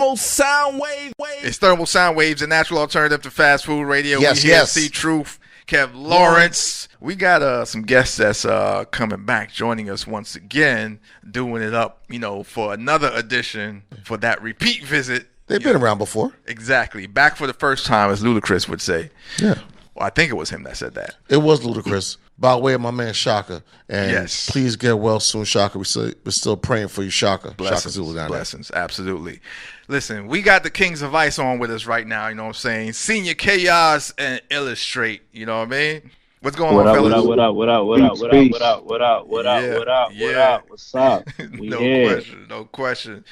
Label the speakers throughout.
Speaker 1: Thermal Sound Wave.
Speaker 2: It's Thermal Sound Waves, a natural alternative to fast food radio.
Speaker 3: Yes,
Speaker 2: we here
Speaker 3: yes.
Speaker 2: See Truth, Kev Lawrence. We got some guests that's coming back, joining us once again, doing it up, for another edition for that repeat visit.
Speaker 3: They've been around before.
Speaker 2: Exactly. Back for the first time, as Ludacris would say.
Speaker 3: Yeah.
Speaker 2: Well, I think it was him that said that.
Speaker 3: It was Ludacris, by way of my man Shaka. And
Speaker 2: yes.
Speaker 3: Please get well soon, Shaka. We're still praying for you, Shaka.
Speaker 2: Blessings,
Speaker 3: Shaka Zulu down
Speaker 2: blessings, absolutely. Listen, we got the Kings of Ice on with us right now, you know what I'm saying? Senior KAOS and Illustrate, you know what I mean? What's going on, fellas?
Speaker 4: What up? What's up?
Speaker 2: No question.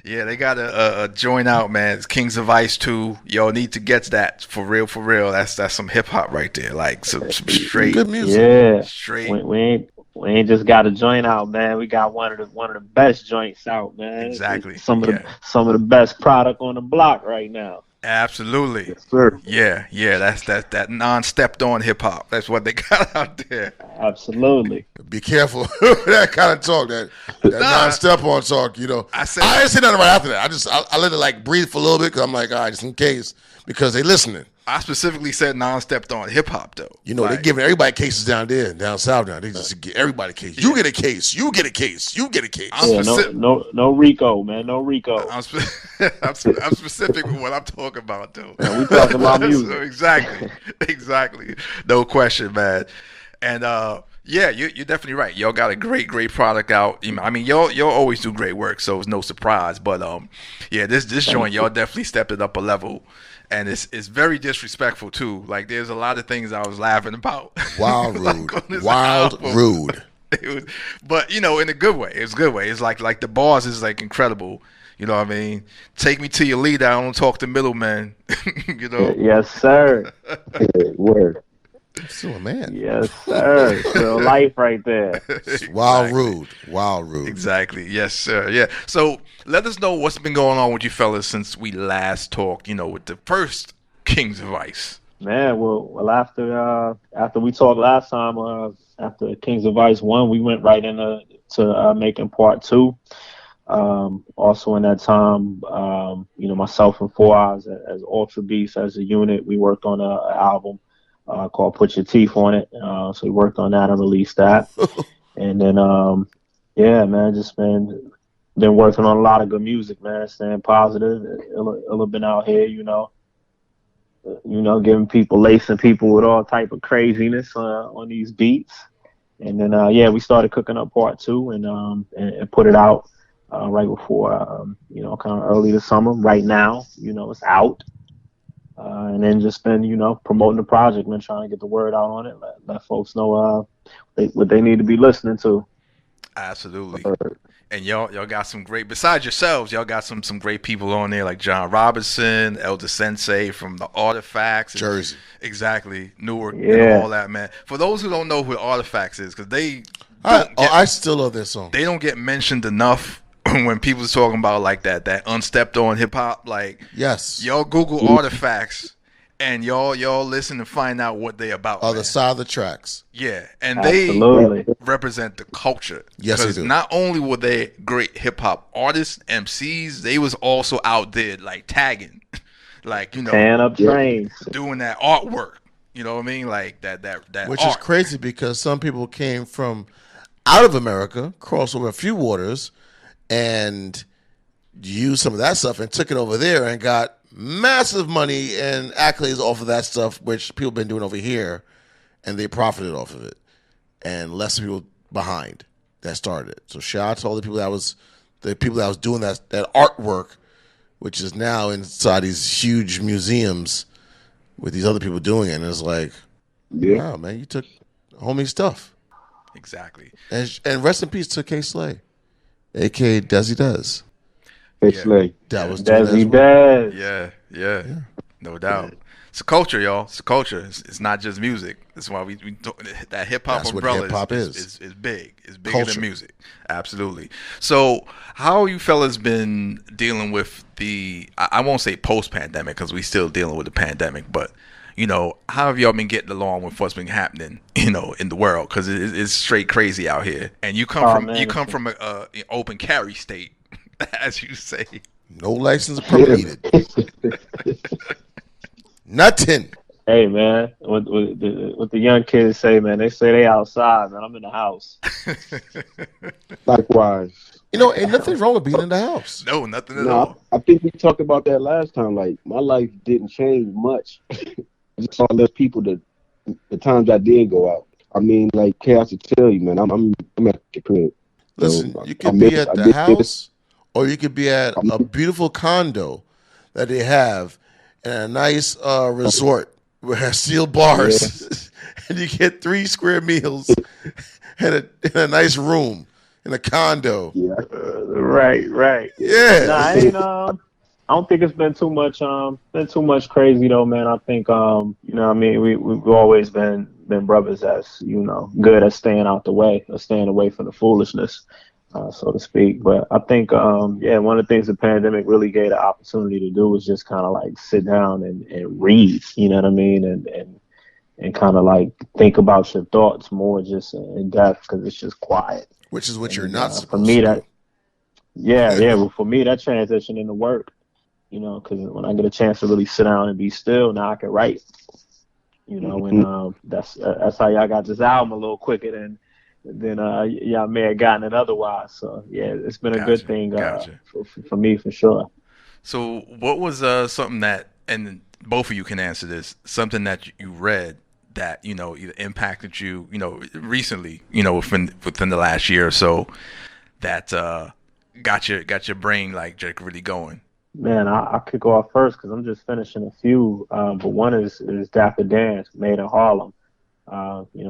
Speaker 2: Yeah, they got a joint out, man. It's Kings of Ice 2. Yo, need to get to that for real. That's some hip hop right there, like some straight
Speaker 3: good music.
Speaker 4: Yeah,
Speaker 2: straight.
Speaker 4: We ain't just got a joint out, man. We got one of the best joints out, man.
Speaker 2: Exactly.
Speaker 4: Some of the best product on the block right now.
Speaker 2: Absolutely.
Speaker 4: Yes, sir.
Speaker 2: Yeah. That's that non-stepped on hip hop. That's what they got out there.
Speaker 4: Absolutely.
Speaker 3: Be careful that kind of talk, that non-step on talk. I didn't say nothing right after that. I let it breathe for a little bit because I'm like, all right, just in case, because they listening.
Speaker 2: I specifically said non-stepped on hip hop though.
Speaker 3: They're giving everybody cases down there, down south now. They just give everybody cases. You get a case. You get a case. You get a case.
Speaker 4: No Rico, man. No Rico.
Speaker 2: I'm specific with what I'm talking about, though.
Speaker 4: Yeah, we talking about music.
Speaker 2: Exactly. No question, man. And yeah, you're definitely right. Y'all got a great product out. I mean, y'all always do great work, so it's no surprise. But yeah, this joint, y'all definitely stepped it up a level. And it's very disrespectful too. Like there's a lot of things I was laughing about.
Speaker 3: Wild rude.
Speaker 2: But in a good way. It's a good way. It's like the bars is incredible. You know what I mean? Take me to your leader. I don't talk to middlemen.
Speaker 4: Yes, sir. Word.
Speaker 3: Still a man.
Speaker 4: Yes, sir. Real life right there.
Speaker 3: Wild rude.
Speaker 2: Exactly. Yes, sir. Yeah. So let us know what's been going on with you fellas since we last talked, with the first Kings of Ice.
Speaker 4: Man, well after we talked last time, after Kings of Ice 1, we went right into making part 2. Also in that time, myself and 4 Eyes as Ultra Beast as a unit, we worked on an album called Put Your Teeth on It. So we worked on that and released that. And then, yeah, man, just been working on a lot of good music, man, staying positive. Illa been out here, giving people, lacing people with all type of craziness on these beats. And then, yeah, we started cooking up part 2 and put it out right before, kind of early this summer. Right now, it's out. And then just been, promoting the project, man, trying to get the word out on it, let folks know what they need to be listening to.
Speaker 2: Absolutely. And y'all got some great, besides yourselves, y'all got some great people on there like John Robinson, Elder Sensei from the Artifacts.
Speaker 3: Jersey.
Speaker 2: Exactly. Newark and all that, man. For those who don't know who Artifacts is, because
Speaker 3: I still love this song.
Speaker 2: They don't get mentioned enough. When people are talking about that unstepped on hip hop,
Speaker 3: yes,
Speaker 2: y'all Google Artifacts and y'all listen and find out what they about.
Speaker 3: Other side of the tracks.
Speaker 2: Yeah, and
Speaker 4: Absolutely.
Speaker 2: They represent the culture.
Speaker 3: Yes, they do.
Speaker 2: Not only were they great hip hop artists, MCs, they was also out there tagging,
Speaker 4: tearing up trains,
Speaker 2: doing that artwork. You know what I mean? That
Speaker 3: which
Speaker 2: art.
Speaker 3: is crazy because some people came from out of America, crossed over a few waters, and used some of that stuff and took it over there and got massive money and accolades off of that stuff, which people been doing over here, and they profited off of it. And less people behind that started it. So shout out to all the people that was doing that artwork, which is now inside these huge museums with these other people doing it. And it's like, wow, man, you took homie stuff.
Speaker 2: Exactly.
Speaker 3: And rest in peace to K Slay. A.K.A. Desi Dez.
Speaker 4: Slay.
Speaker 3: That was
Speaker 4: Desi Dez.
Speaker 2: Yeah. No doubt. It's a culture, y'all. It's a culture. It's not just music. That's why we that hip hop umbrella is big. It's bigger
Speaker 3: culture.
Speaker 2: Than music. Absolutely. So, how you fellas been dealing with I won't say post-pandemic because we still dealing with the pandemic, but how have y'all been getting along with what's been happening, in the world? Because it's straight crazy out here. And you come from an open carry state, as you say.
Speaker 3: No license or permit needed. Nothing.
Speaker 4: Hey man, what the young kids say, man, they say they outside, man. I'm in the house.
Speaker 1: Likewise.
Speaker 3: Ain't nothing wrong with being in the house.
Speaker 2: No, nothing at
Speaker 1: No,
Speaker 2: all.
Speaker 1: I think we talked about that last time. Like my life didn't change much. I just saw less people the times I did go out. I mean, like Chaos to tell you, man, I'm at the crib.
Speaker 3: Listen,
Speaker 1: So
Speaker 3: you
Speaker 1: I
Speaker 3: could be
Speaker 1: miss
Speaker 3: at
Speaker 1: I
Speaker 3: the
Speaker 1: did
Speaker 3: house, or you could be at
Speaker 1: miss
Speaker 3: a beautiful condo that they have in a nice resort where it has steel
Speaker 1: yeah,
Speaker 3: bars, and you get 3 square meals in a nice room in a condo.
Speaker 1: yeah.
Speaker 4: Right.
Speaker 3: Yeah.
Speaker 4: Nah, I ain't I don't think it's been too much crazy though, man. I think what I mean, we've always been brothers that's, good at staying out the way, or staying away from the foolishness, so to speak. But I think one of the things the pandemic really gave the opportunity to do was just kind of like sit down and read, you know what I mean, and kind of like think about your thoughts more just in depth, because it's just quiet.
Speaker 3: Which is what you're
Speaker 4: And
Speaker 3: not
Speaker 4: for
Speaker 3: supposed
Speaker 4: me,
Speaker 3: to
Speaker 4: that
Speaker 3: do.
Speaker 4: well, for me, that transition into work, because when I get a chance to really sit down and be still, now I can write, and that's how y'all got this album a little quicker than y'all may have gotten it otherwise. So yeah, it's been a good
Speaker 2: Gotcha.
Speaker 4: thing
Speaker 2: Gotcha.
Speaker 4: for me for sure.
Speaker 2: So, what was something that, and both of you can answer this, something that you read that either impacted you, recently, within the last year or so, that got your brain like just really going.
Speaker 4: Man, I could go off first because I'm just finishing a few. But one is Dapper Dan, Made in Harlem.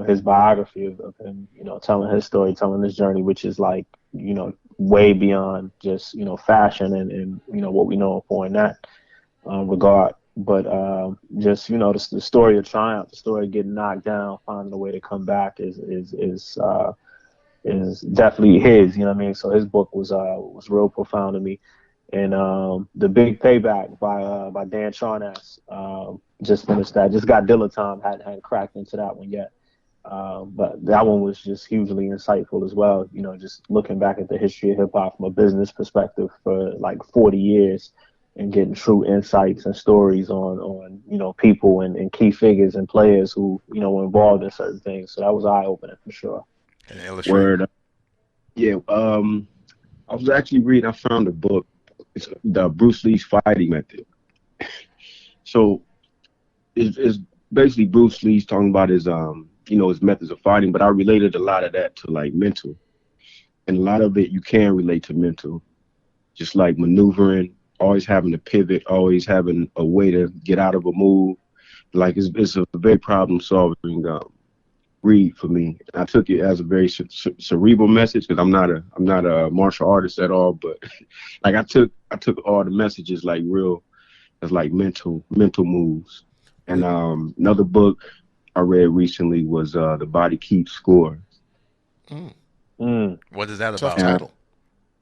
Speaker 4: His biography of him, telling his story, telling his journey, which is like, way beyond just, fashion and what we know him for in that regard. But just, the story of triumph, the story of getting knocked down, finding a way to come back is definitely his, you know what I mean? So his book was real profound to me. And The Big Payback by Dan Charnas. Just finished that. Just got Dilettante. Hadn't cracked into that one yet. But that one was just hugely insightful as well. Just looking back at the history of hip hop from a business perspective for like 40 years and getting true insights and stories on people and key figures and players who, were involved in certain things. So that was eye opening for sure.
Speaker 2: And illustrate.
Speaker 1: Word. Yeah. I was actually reading. I found a book. It's the Bruce Lee's fighting method. So it's basically Bruce Lee's talking about his his methods of fighting, but I related a lot of that to like mental, and a lot of it you can relate to mental, just like maneuvering, always having to pivot, always having a way to get out of a move. Like it's a very problem solving read for me. I took it as a very cerebral message because I'm not a martial artist at all, but like I took all the messages like real as like mental moves. And another book I read recently was The Body Keeps Score.
Speaker 2: What is that
Speaker 3: Tough
Speaker 2: about?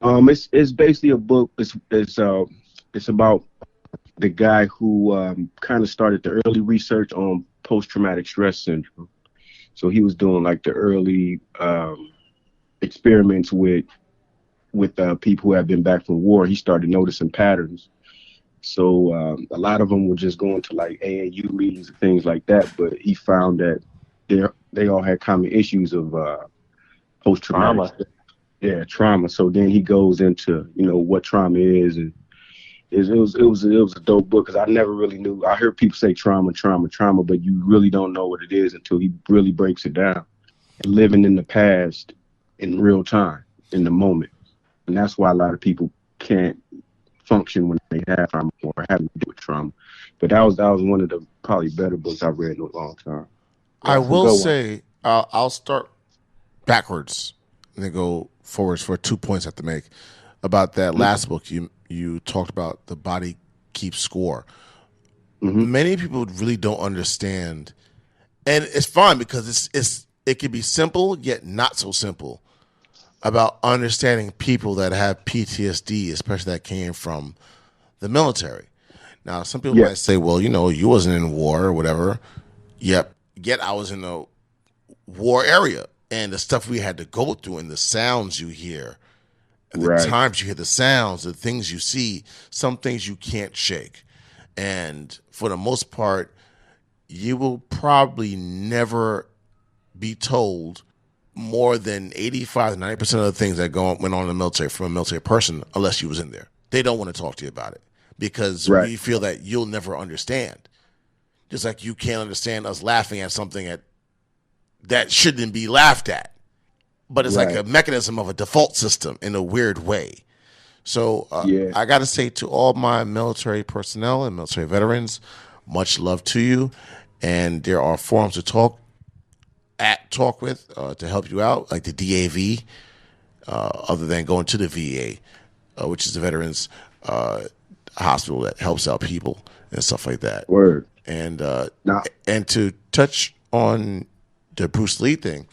Speaker 3: title.
Speaker 1: It's basically a book. It's about the guy who kind of started the early research on post-traumatic stress syndrome. So he was doing like the early experiments with people who had been back from war. He started noticing patterns. So a lot of them were just going to like AAU meetings and things like that. But he found that they all had common issues of post-traumatic trauma. So then he goes into what trauma is, and it was a dope book because I never really knew. I heard people say trauma, but you really don't know what it is until he really breaks it down. And living in the past in real time, in the moment, and that's why a lot of people can't function when they have trauma or having to do with trauma. But that was one of the probably better books I've read in a long time.
Speaker 3: I will say I'll start backwards and then go forwards for 2 points I have to make about that last book. You talked about The Body Keeps Score. Many people really don't understand, and it's fine because it can be simple yet not so simple about understanding people that have PTSD, especially that came from the military. Now, some people might say, well, you wasn't in war or whatever. Yet I was in a war area, and the stuff we had to go through and the sounds you hear And the times you hear the sounds, the things you see, some things you can't shake. And for the most part, you will probably never be told more than 85 to 90% of the things that went on in the military from a military person, unless you was in there. They don't want to talk to you about it because we feel that you'll never understand. Just like you can't understand us laughing at something that shouldn't be laughed at. But it's like a mechanism of a default system in a weird way. So I got to say to all my military personnel and military veterans, much love to you. And there are forums to talk with to help you out, like the DAV, other than going to the VA, which is the Veterans Hospital that helps out people and stuff like that.
Speaker 1: Word.
Speaker 3: And and to touch on the Bruce Lee thing,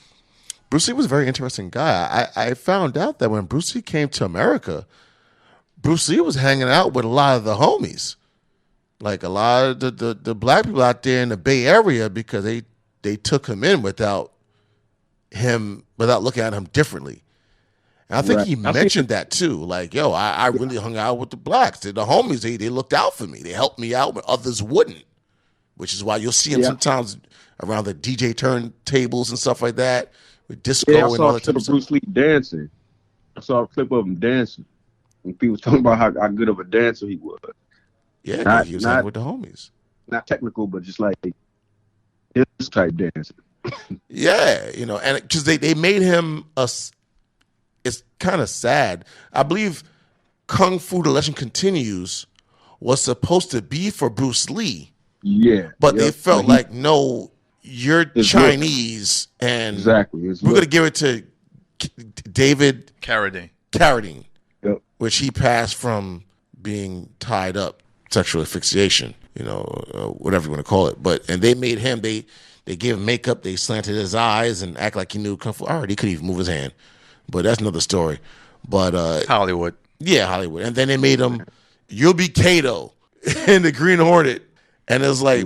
Speaker 3: Bruce Lee was a very interesting guy. I found out that when Bruce Lee came to America, Bruce Lee was hanging out with a lot of the homies, like a lot of the black people out there in the Bay Area, because they took him in without looking at him differently. And I think he mentioned that too. Like, yo, I really hung out with the blacks. The homies, they looked out for me. They helped me out when others wouldn't, which is why you'll see him sometimes around the DJ turntables and stuff like that. With disco and all that type of stuff.
Speaker 1: Bruce Lee dancing. I saw a clip of him dancing. And people was talking about how good of a dancer he was.
Speaker 3: Yeah, he was hanging with the homies.
Speaker 1: Not technical, but just like his type dancing.
Speaker 3: Yeah, and because they made him it's kind of sad. I believe Kung Fu The Legend Continues was supposed to be for Bruce Lee.
Speaker 1: Yeah.
Speaker 3: But they felt like, no, you're Chinese, and we're going to give it to David Carradine, which he passed from being tied up, sexual asphyxiation, whatever you want to call it. And they made him, they gave him makeup, they slanted his eyes and act like he knew Kung Fu. He couldn't even move his hand, but that's another story. But
Speaker 2: Hollywood.
Speaker 3: Yeah, Hollywood. And then they made him, you'll be Kato in the Green Hornet. And it's like,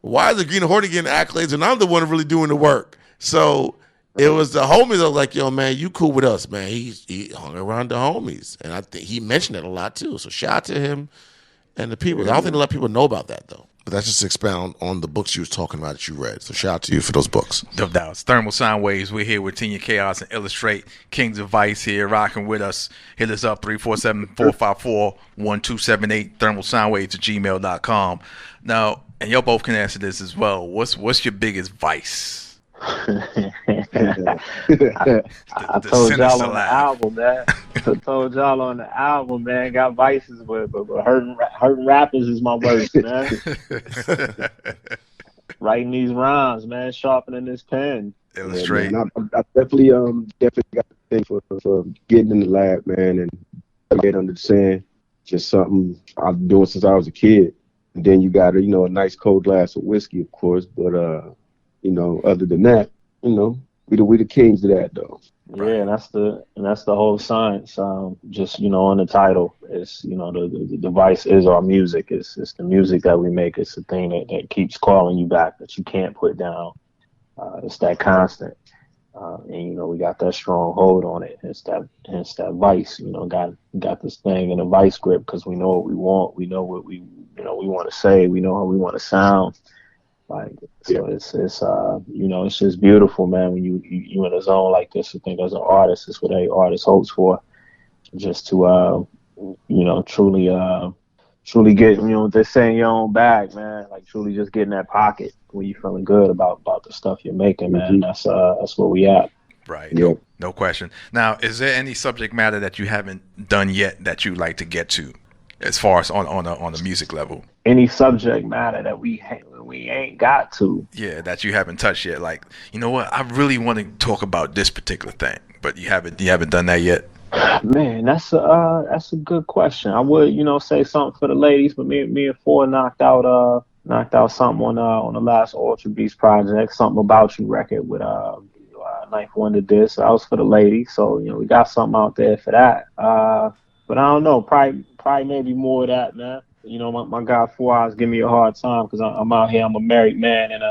Speaker 3: why is the Green Hornet getting accolades and I'm the one really doing the work? So it was the homies that was like, yo, man, you cool with us, man. He hung around the homies. And I think he mentioned it a lot too. So shout out to him and the people. I don't think a lot of people know about that though. But that's just expound on the books you was talking about that you read. So shout out to you for those books.
Speaker 2: No doubt. Thermal Sound Waves. We're here with Tenya KAOS and Illustrate. Kings of Vice here rocking with us. Hit us up 347-454-1278. thermalsoundwaves@gmail.com. Now, and y'all both can answer this as well. What's your biggest vice?
Speaker 4: I told y'all on the album, man. Got vices, but hurting rappers is my worst, man. Writing these rhymes, man. Sharpening this pen.
Speaker 2: Illustrate.
Speaker 1: Yeah, I definitely got a thing for getting in the lab, man, and get under the sand. Just something I've been doing since I was a kid. And then you got a nice cold glass of whiskey, of course, but other than that, we the kings of that though.
Speaker 4: Yeah, and that's the whole science. Just on the title, it's the device is our music. It's the music that we make. It's the thing that keeps calling you back, that you can't put down. It's that constant, and we got that strong hold on it. It's that vice. Got this thing in a vice grip because we know what we want. We know what we want to say. We know how we want to sound. So it's just beautiful, man. When you in a zone like this, I think as an artist, it's what every artist hopes for, just to truly get what they say in your own bag, man. Like truly just get in that pocket when you're feeling good about the stuff you're making, man. That's where we at.
Speaker 2: Right. No question. Now, is there any subject matter that you haven't done yet that you'd like to get to, as far as on the music level?
Speaker 4: Any subject matter that we ain't got to.
Speaker 2: Yeah, that you haven't touched yet. Like, you know what? I really want to talk about this particular thing, but you haven't done that yet.
Speaker 4: Man, that's a good question. I would say something for the ladies, but me and Ford knocked out something on the last Ultra Beats project, something about you record with Knife Wonder did. So that was for the ladies. So we got something out there for that. But I don't know, probably maybe more of that, man. you know, my guy 4 Eyes give me a hard time because I'm out here. I'm a married man in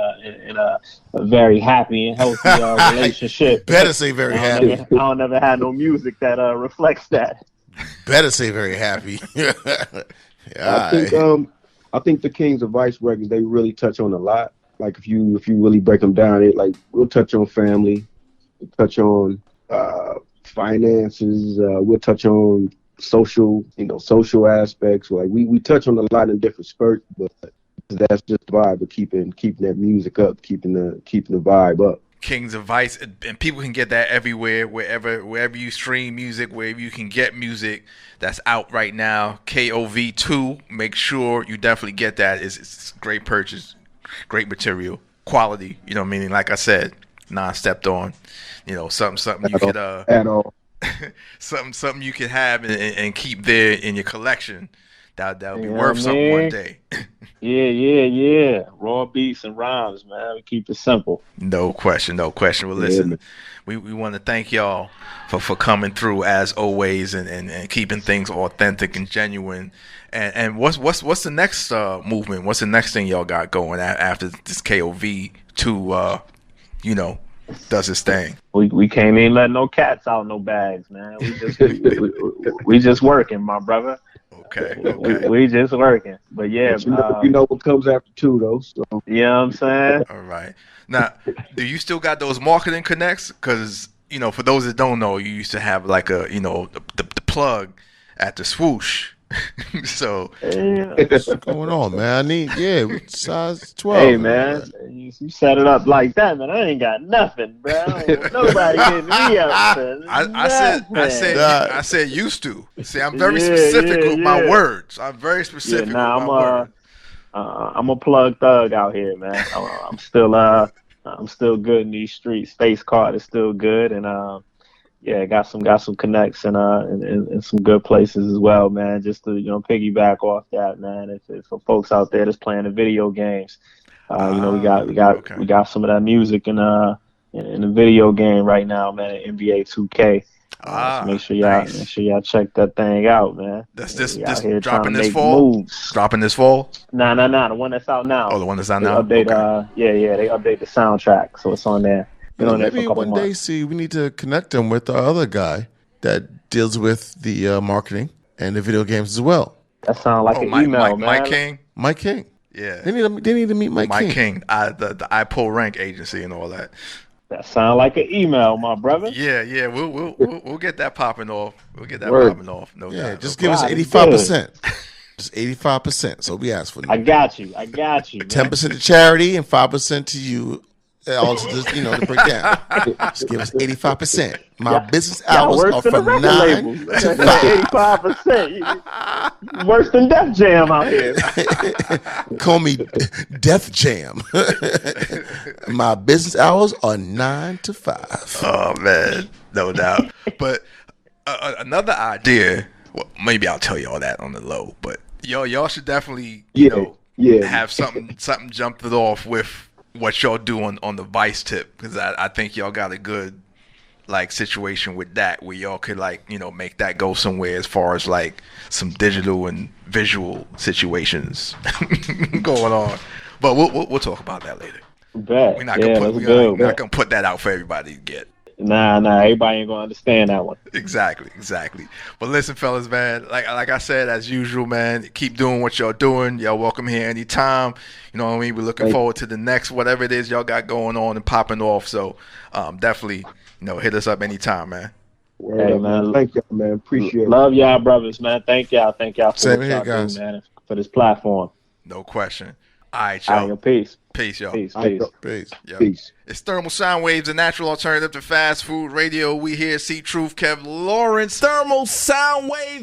Speaker 4: a very happy and healthy relationship.
Speaker 3: Better say very happy.
Speaker 4: I don't never have no music that reflects that.
Speaker 3: Better say very happy.
Speaker 1: I think the Kings of Vice records, they really touch on a lot. Like if you really break them down, it like we'll touch on family, we'll touch on finances, we'll touch on social aspects. Like we touch on a lot in different spurts, but that's just the vibe of keeping that music up, keeping the vibe up.
Speaker 2: Kings of Vice, and people can get that everywhere, wherever you stream music, wherever you can get music that's out right now. KOV2, make sure you definitely get that. It's great purchase, great material, quality. You know what I mean? Like I said, non-stepped on. You know, something you could
Speaker 1: at all.
Speaker 2: something you could have and keep there in your collection. That'll be worth something one day.
Speaker 4: Yeah. Raw beats and rhymes, man. We keep it simple.
Speaker 2: No question. Well, listen, we want to thank y'all for coming through as always and keeping things authentic and genuine. And what's the next movement? What's the next thing y'all got going after this KOV2? Does its thing.
Speaker 4: We can't even let no cats out no bags, man. We just working, my brother.
Speaker 2: Okay.
Speaker 4: We just working. But yeah,
Speaker 1: you know what comes after 2 though. So.
Speaker 4: You know what I'm saying?
Speaker 2: All right. Now, do you still got those marketing connects? Because, for those that don't know, you used to have like the plug at the swoosh. So
Speaker 3: what's going on, man? I need size 12.
Speaker 4: Hey man, you set it up like that, man. I ain't got nothing, bro. Nobody getting me up.
Speaker 2: I said used to. See, I'm very specific with my words. I'm very specific with my words.
Speaker 4: I'm a plug thug out here, man. I'm still good in these streets. Space Card is still good, and got some connects and some good places as well, man. Just to piggyback off that, man. If for folks out there that's playing the video games, we got some of that music in the video game right now, man. At NBA 2K. So make sure y'all check that thing out, man.
Speaker 2: That's this dropping this fall. Moves. Dropping this fall.
Speaker 4: Nah. The one that's out now.
Speaker 2: Oh, the one that's out now.
Speaker 4: Update. Okay. They update the soundtrack, so it's on there.
Speaker 3: Maybe one day, we need to connect them with our other guy that deals with the marketing and the video games as well.
Speaker 4: That sounds like an email, man.
Speaker 3: Mike King.
Speaker 2: Yeah.
Speaker 3: They need to meet Mike King.
Speaker 2: Mike King, the I Pull Rank agency and all that.
Speaker 4: That sounds like an email, my brother.
Speaker 2: Yeah. We'll get that popping off. No doubt.
Speaker 3: Just give us 85%. Just 85%. So we ask for
Speaker 4: I got you.
Speaker 3: 10% to charity and 5% to you. Also, just to break down, just give us 85%. My business hours are from 9 to 5.
Speaker 4: 85%. Worse than Def Jam out here.
Speaker 3: Call me Death Jam. My business hours are 9 to 5.
Speaker 2: Oh man, no doubt. But another idea. Well, maybe I'll tell you all that on the low. But y'all should definitely have something jumped it off with what y'all do on the Vice tip, because I think y'all got a good situation with that where y'all could make that go somewhere as far as some digital and visual situations going on. But we'll talk about that later.
Speaker 4: We're
Speaker 2: not gonna put that out for everybody to get.
Speaker 4: Nah, everybody ain't gonna understand that one.
Speaker 2: Exactly. But listen, fellas, man, like I said, as usual, man, keep doing what y'all doing. Y'all welcome here anytime. You know what I mean? We're looking forward to the next whatever it is y'all got going on and popping off. So definitely, hit us up anytime, man.
Speaker 4: Hey, man.
Speaker 1: Thank y'all, man. Appreciate it.
Speaker 4: Love y'all, brothers, man. Thank y'all for what y'all
Speaker 3: guys.
Speaker 4: do, man, for this platform.
Speaker 2: No question. All right, y'all.
Speaker 4: Peace.
Speaker 2: Peace, y'all.
Speaker 4: Peace.
Speaker 2: Yo.
Speaker 1: Peace.
Speaker 2: It's Thermal Sound Waves, a natural alternative to fast food radio. We here, C Truth, Kev Lawrence.
Speaker 3: Thermal Sound Wave.